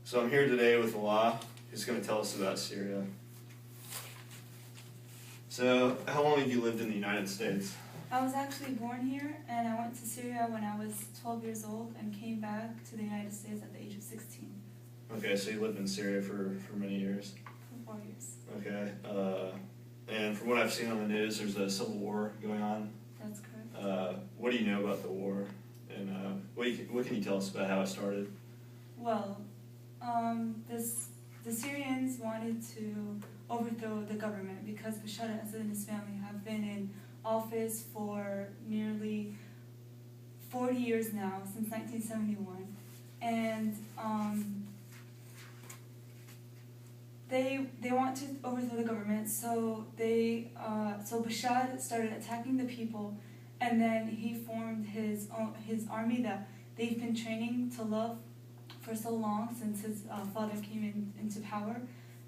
So I'm here today with Allah, who's going to tell us about Syria. So, how long have you lived in the United States? I was actually born here, and I went to Syria when I was 12 years old and came back to the United States at the age of 16. Okay, so you lived in Syria for many years? For 4 years. Okay, and from what I've seen on the news, there's a civil war going on. That's correct. What do you know about the war, and what can you tell us about how it started? Well, the Syrians wanted to overthrow the government because Bashar al-Assad and his family have been in office for nearly 40 years now, since 1971. And they want to overthrow the government, so Bashar started attacking the people, and then he formed his army that they've been training to love for so long, since his father came into power.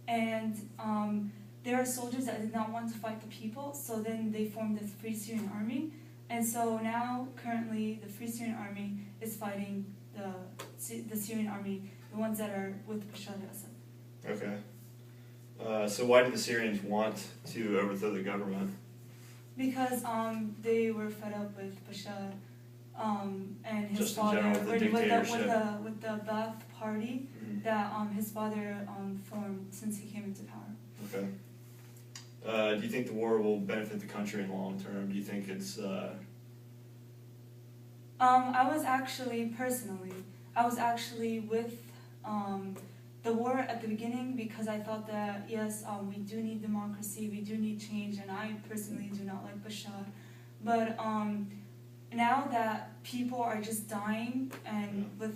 And there are soldiers that did not want to fight the people, so then they formed the Free Syrian Army. And so now, currently, the Free Syrian Army is fighting the Syrian army, the ones that are with Bashar al-Assad. Okay. So why did the Syrians want to overthrow the government? Because they were fed up with Bashar and his Just father, in general, the dictatorship. with the Ba'ath Party that his father formed since he came into power. Okay. Do you think the war will benefit the country in the long term? Do you think it's... I was actually with the war at the beginning, because I thought that, yes, we do need democracy, we do need change, and I personally do not like Bashar. But now that people are just dying, and with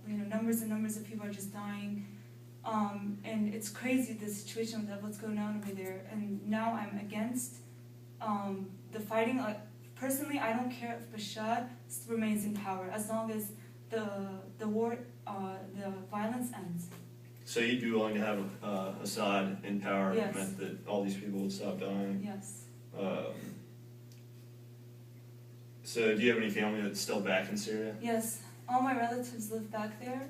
numbers and numbers of people are just dying, and it's crazy, the situation of what's going on over there. And now I'm against the fighting. Like, personally, I don't care if Bashar remains in power, as long as the war, the violence ends. So you'd be willing to have Assad in power if Yes. it meant that all these people would stop dying? Yes. So do you have any family that's still back in Syria? Yes, all my relatives live back there,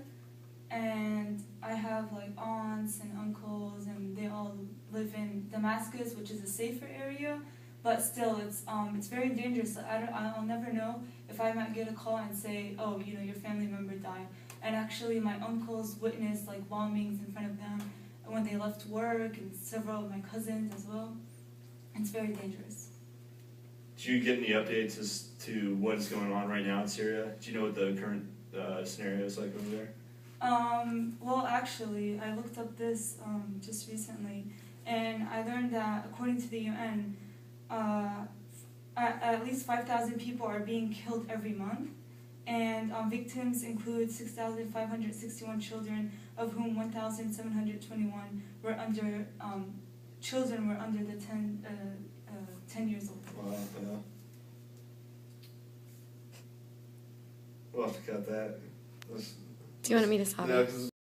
and I have like aunts and uncles, and they all live in Damascus, which is a safer area, but still it's very dangerous. I'll never know if I might get a call and say, oh, your family member died. And actually my uncles witnessed like bombings in front of them when they left work, and several of my cousins as well. It's very dangerous. Do you get any updates as to what is going on right now in Syria? Do you know what the current scenario is like over there? Well, actually, I looked up this just recently, and I learned that according to the UN, at least 5,000 people are being killed every month, and victims include 6,561 children, of whom 1,721 were under children were under the 10 years old. Wow, yeah. We'll have to cut that. Do you want me to stop? No, 'cause